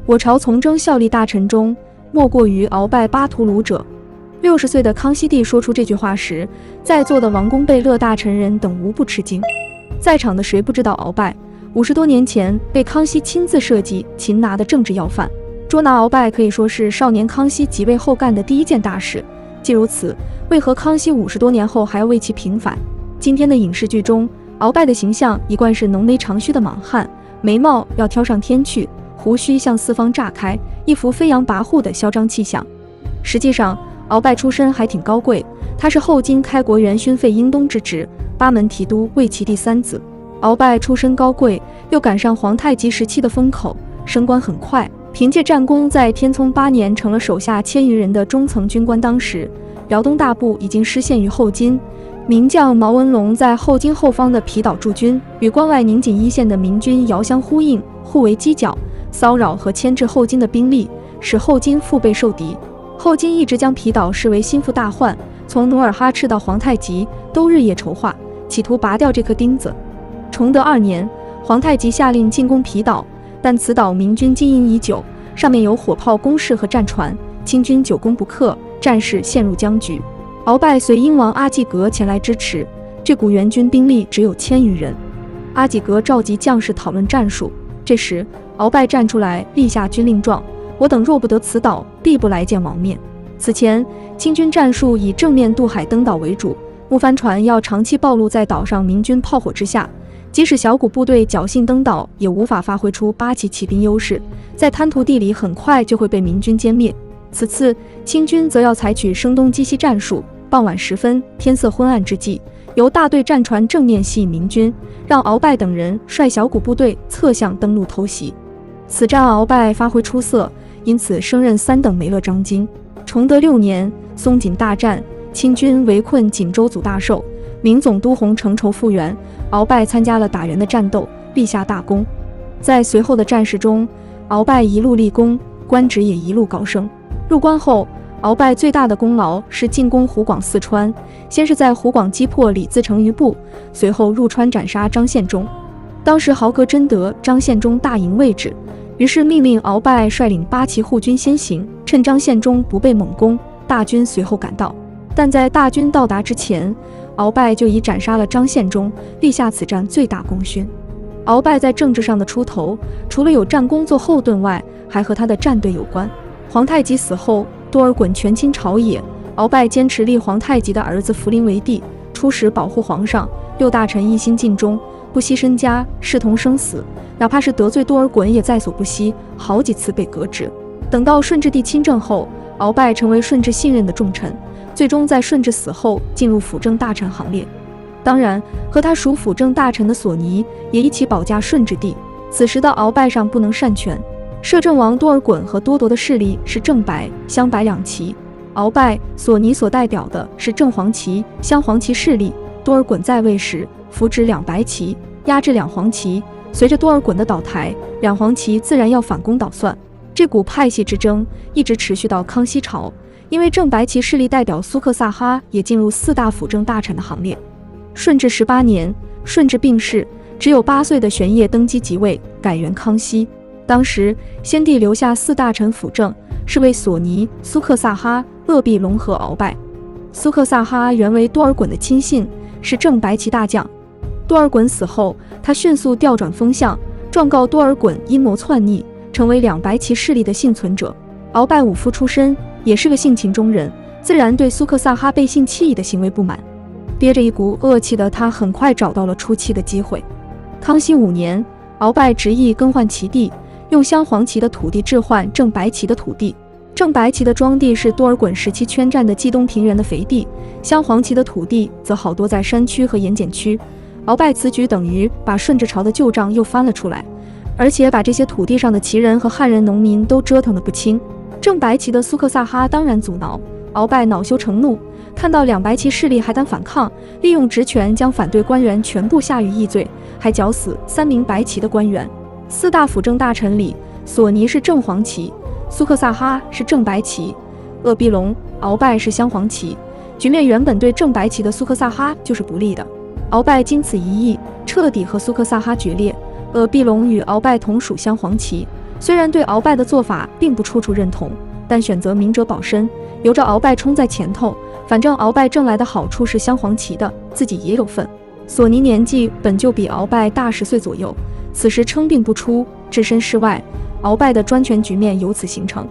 我朝从征效力大臣中，莫过于鳌拜巴图鲁者。60岁的康熙帝说出这句话时，在座的王公贝勒大臣人等无不吃惊。在场的谁不知道鳌拜50多年前被康熙亲自设计擒拿的政治要犯？捉拿鳌拜可以说是少年康熙即位后干的第一件大事。既如此，为何康熙50多年后还要为其平反？今天的影视剧中，鳌拜的形象一贯是浓眉长须的莽汉，眉毛要挑上天去，胡须向四方炸开，一副飞扬跋扈的嚣张气象。实际上，鳌拜出身还挺高贵，他是后金开国元勋废英宗之侄，八门提督魏齐第三子。鳌拜出身高贵，又赶上皇太极时期的风口，升官很快，凭借战功在天聪8年成了手下1000余人的中层军官。当时辽东大部已经失陷于后金，名将毛文龙在后金后方的皮岛驻军，与关外宁锦一线的明军遥相呼应，互为犄角，骚扰和牵制后金的兵力，使后金腹背受敌。后金一直将皮岛视为心腹大患，从努尔哈赤到皇太极都日夜筹划，企图拔掉这颗钉子。崇德2年，皇太极下令进攻皮岛，但此岛明军经营已久，上面有火炮工事和战船，清军久攻不克，战事陷入僵局。鳌拜随英王阿济格前来支持，这股援军兵力只有1000余人。阿济格召集将士讨论战术，这时鳌拜站出来立下军令状：我等若不得此岛，必不来见王面。此前清军战术以正面渡海登岛为主，木帆船要长期暴露在岛上明军炮火之下，即使小股部队侥幸登岛，也无法发挥出8旗骑兵优势，在滩涂地里很快就会被明军歼灭。此次清军则要采取声东击西战术，傍晚时分，天色昏暗之际，由大队战船正面吸引明军，让鳌拜等人率小股部队侧向登陆偷袭。此战鳌拜发挥出色，因此升任3等梅勒章京。崇德6年，松锦大战，清军围困锦州祖大寿，明总督洪承筹复原，鳌拜参加了打援的战斗，立下大功。在随后的战事中，鳌拜一路立功，官职也一路高升。入关后，鳌拜最大的功劳是进攻湖广四川，先是在湖广击破李自成余部，随后入川斩杀张献忠。当时豪格征得张献忠大营位置，于是命令鳌拜率领8旗护军先行，趁张献忠不备猛攻，大军随后赶到。但在大军到达之前，鳌拜就已斩杀了张献忠，立下此战最大功勋。鳌拜在政治上的出头，除了有战功做后盾外，还和他的战队有关。皇太极死后，多尔衮权倾朝野，鳌拜坚持立皇太极的儿子福临为帝，出使保护皇上，6大臣一心尽忠，不惜身家，视同生死，哪怕是得罪多尔衮也在所不惜，好几次被革职。等到顺治帝亲政后，鳌拜成为顺治信任的重臣，最终在顺治死后进入辅政大臣行列。当然，和他属辅政大臣的索尼也一起保驾顺治帝。此时的鳌拜上不能擅权，摄政王多尔衮和多铎的势力是正白、镶白两旗，鳌拜、索尼所代表的是正黄旗、镶黄旗势力。多尔衮在位时扶植2白旗，压制2黄旗，随着多尔衮的倒台，2黄旗自然要反攻倒算。这股派系之争一直持续到康熙朝，因为正白旗势力代表苏克萨哈也进入4大辅政大臣的行列。顺治18年，顺治病逝，只有8岁的玄烨登基即位，改元康熙。当时先帝留下4大臣辅政，是为索尼、苏克萨哈、鄂必隆和鳌拜。苏克萨哈原为多尔衮的亲信，是正白旗大将。多尔衮死后，他迅速调转风向，状告多尔衮阴谋篡逆，成为2白旗势力的幸存者。鳌拜武夫出身，也是个性情中人，自然对苏克萨哈背信弃义的行为不满，憋着一股恶气的他很快找到了出气的机会。康熙5年，鳌拜执意更换旗地，用镶黄旗的土地置换正白旗的土地。正白旗的庄地是多尔衮时期圈占的冀东平原的肥地，镶黄旗的土地则好多在山区和盐碱区。鳌拜此举等于把顺治朝的旧账又翻了出来，而且把这些土地上的旗人和汉人农民都折腾得不轻。正白旗的苏克萨哈当然阻挠，鳌拜恼羞成怒，看到2白旗势力还敢反抗，利用职权将反对官员全部下狱议罪，还绞死3名白旗的官员。4大辅政大臣里，索尼是正黄旗，苏克萨哈是正白旗，鄂必隆、鳌拜是镶黄旗。局面原本对正白旗的苏克萨哈就是不利的。鳌拜经此一役，彻底和苏克萨哈决裂。鄂必隆与鳌拜同属镶黄旗，虽然对鳌拜的做法并不处处认同，但选择明哲保身，由着鳌拜冲在前头，反正鳌拜挣来的好处是镶黄旗的，自己也有份。索尼年纪本就比鳌拜大10岁左右，此时称病不出，置身事外，鳌拜的专权局面由此形成。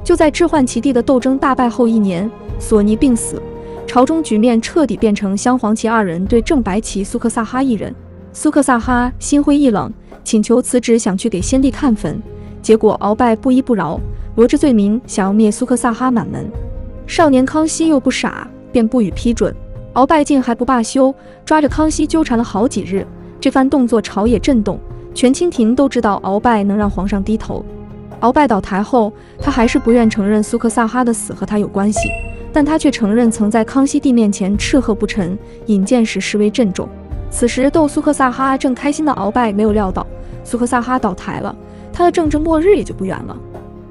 就在置换其地的斗争大败后1年，索尼病死，朝中局面彻底变成镶黄旗2人对正白旗苏克萨哈1人。苏克萨哈心灰意冷，请求辞职，想去给先帝看坟，结果鳌拜不依不饶，罗织罪名，想要灭苏克萨哈满门。少年康熙又不傻，便不予批准。鳌拜竟还不罢休，抓着康熙纠缠了好几日。这番动作朝野震动，全清廷都知道鳌拜能让皇上低头。鳌拜倒台后，他还是不愿承认苏克萨哈的死和他有关系，但他却承认曾在康熙帝面前斥喝不臣，引荐时示威郑重。此时逗苏克萨哈正开心的鳌拜没有料到苏克萨哈倒台了，他的政治末日也就不远了。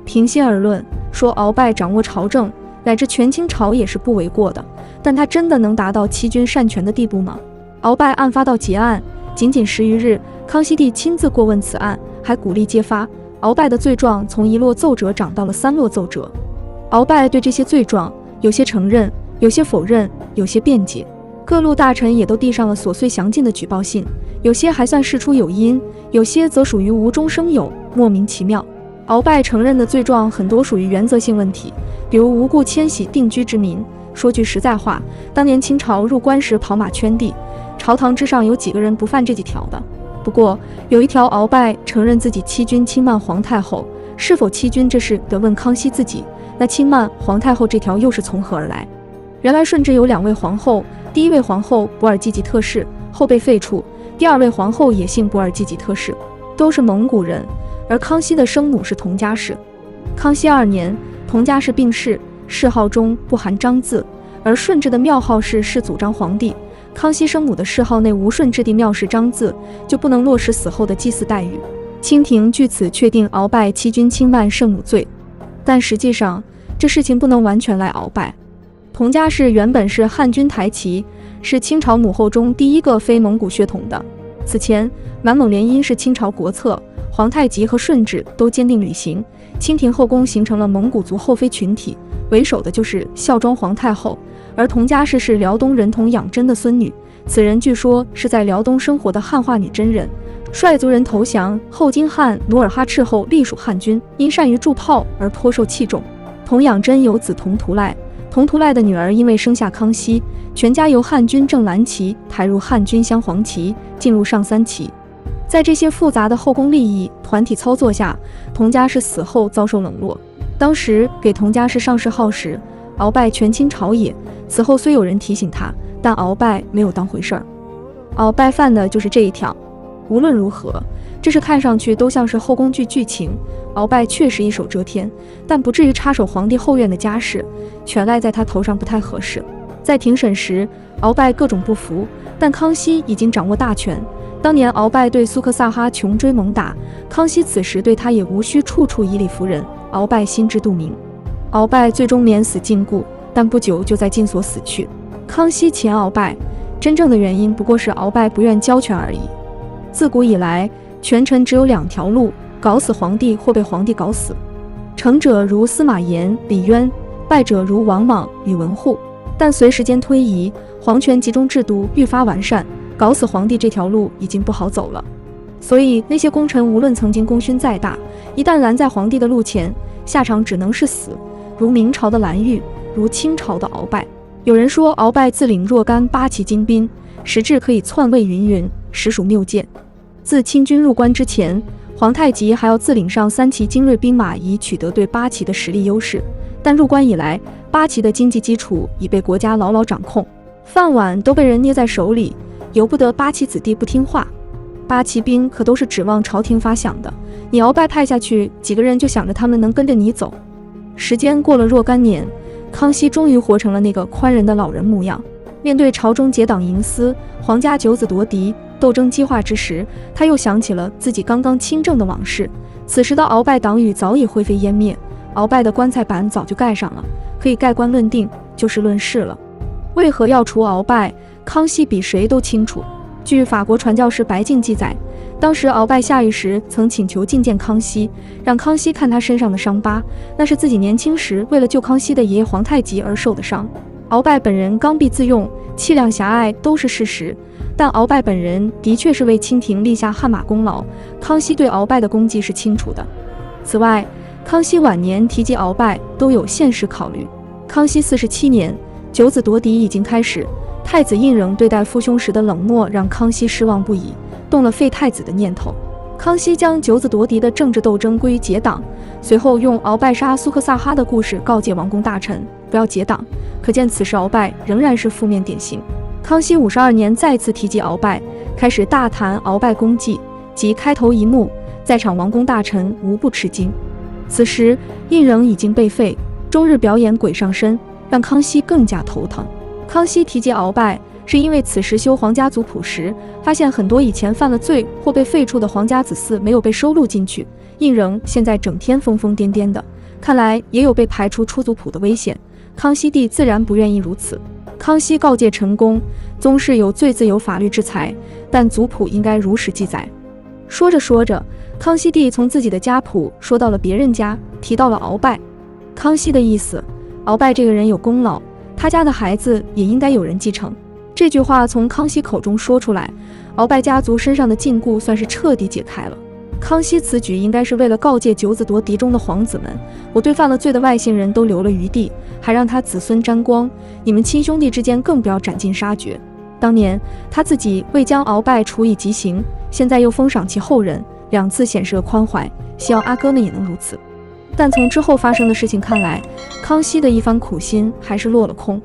平心而论，说鳌拜掌握朝政乃至全清朝也是不为过的，但他真的能达到欺君擅权的地步吗？鳌拜案发到结案仅仅10余日，康熙帝亲自过问此案，还鼓励揭发。鳌拜的罪状从1落奏折涨到了3落奏折。鳌拜对这些罪状有些承认，有些否认，有些辩解。各路大臣也都递上了琐碎详尽的举报信，有些还算事出有因，有些则属于无中生有，莫名其妙。鳌拜承认的罪状很多属于原则性问题，比如无故迁徙定居之民。说句实在话，当年清朝入关时跑马圈地，朝堂之上有几个人不犯这几条的？不过有一条，鳌拜承认自己欺君轻慢皇太后，是否欺君这事得问康熙自己。那轻慢皇太后这条又是从何而来？原来顺治有2位皇后，第一位皇后博尔济吉特氏后被废黜，第2位皇后也姓博尔济吉特氏，都是蒙古人，而康熙的生母是佟佳氏。康熙2年，佟佳氏病逝，谥号中不含张字，而顺治的庙号是世祖章皇帝，康熙生母的谥号内无顺治帝庙氏张字，就不能落实死后的祭祀待遇。清廷据此确定鳌拜欺君轻慢圣母罪，但实际上这事情不能完全赖鳌拜。佟佳氏原本是汉军台旗，是清朝母后中第一个非蒙古血统的。此前满蒙联姻是清朝国策，皇太极和顺治都坚定履行，清廷后宫形成了蒙古族后妃群体，为首的就是孝庄皇太后，而佟佳氏是辽东人佟养真的孙女，此人据说是在辽东生活的汉化女真人，率族人投降后金汉努尔哈赤后隶属汉军，因善于铸炮而颇受器重。佟养真有子佟图赖，佟图赖的女儿因为生下康熙，全家由汉军正蓝旗抬入汉军镶黄旗，进入上3旗。在这些复杂的后宫利益团体操作下，佟佳氏死后遭受冷落。当时给佟佳氏上谥号时，鳌拜权倾朝野，此后虽有人提醒他，但鳌拜没有当回事儿。鳌拜犯的就是这一条。无论如何，这是看上去都像是后宫剧剧情，鳌拜确实一手遮天，但不至于插手皇帝后院的家事，全赖在他头上不太合适。在庭审时，鳌拜各种不服，但康熙已经掌握大权。当年鳌拜对苏克萨哈穷追猛打，康熙此时对他也无需处处以理服人，鳌拜心知肚明。鳌拜最终免死禁锢，但不久就在禁所死去。康熙擒鳌拜，真正的原因不过是鳌拜不愿交权而已。自古以来，权臣只有2条路，搞死皇帝或被皇帝搞死。成者如司马炎、李渊，败者如王莽、宇文护。但随时间推移，皇权集中制度愈发完善，搞死皇帝这条路已经不好走了。所以那些功臣无论曾经功勋再大，一旦拦在皇帝的路前，下场只能是死，如明朝的蓝玉，如清朝的鳌拜。有人说鳌拜自领若干8旗精兵，实质可以篡位云云，实属谬见。自清军入关之前，皇太极还要自领上3旗精锐兵马，以取得对8旗的实力优势。但入关以来，8旗的经济基础已被国家牢牢掌控，饭碗都被人捏在手里，由不得8旗子弟不听话。8旗兵可都是指望朝廷发饷的，你鳌拜派下去几个人，就想着他们能跟着你走。时间过了若干年，康熙终于活成了那个宽仁的老人模样。面对朝中结党营私、皇家九子夺嫡、斗争激化之时，他又想起了自己刚刚亲政的往事。此时的鳌拜党羽早已灰飞烟灭，鳌拜的棺材板早就盖上了，可以盖棺论定，就事论事了。为何要除鳌拜？康熙比谁都清楚。据法国传教士白敬记载，当时鳌拜下狱时曾请求觐见康熙，让康熙看他身上的伤疤，那是自己年轻时为了救康熙的爷爷皇太极而受的伤。鳌拜本人刚愎自用，气量狭隘都是事实，但鳌拜本人的确是为清廷立下汗马功劳，康熙对鳌拜的功绩是清楚的。此外，康熙晚年提及鳌拜都有现实考虑。康熙47年，九子夺嫡已经开始，太子胤禛对待父兄时的冷漠让康熙失望不已，动了废太子的念头。康熙将九子夺嫡的政治斗争归于结党，随后用鳌拜杀苏克萨哈的故事告诫王公大臣不要结党，可见此时鳌拜仍然是负面典型。康熙52年再次提及鳌拜，开始大谈鳌拜功绩，即开头一幕，在场王公大臣无不吃惊。此时胤禛已经被废，终日表演鬼上身，让康熙更加头疼。康熙提及鳌拜，是因为此时修皇家族谱时，发现很多以前犯了罪或被废黜的皇家子嗣没有被收录进去。胤禛现在整天疯疯癫癫的，看来也有被排除出族谱的危险。康熙帝自然不愿意如此。康熙告诫陈宫，宗室有罪自有法律制裁，但族谱应该如实记载。说着说着，康熙帝从自己的家谱说到了别人家，提到了鳌拜。康熙的意思，鳌拜这个人有功劳，他家的孩子也应该有人继承。这句话从康熙口中说出来，鳌拜家族身上的禁锢算是彻底解开了。康熙此举应该是为了告诫九子夺嫡中的皇子们，我对犯了罪的外姓人都留了余地，还让他子孙沾光，你们亲兄弟之间更不要斩尽杀绝。当年他自己未将鳌拜处以极刑，现在又封赏其后人，两次显示了宽怀，希望阿哥们也能如此。但从之后发生的事情看来，康熙的一番苦心还是落了空。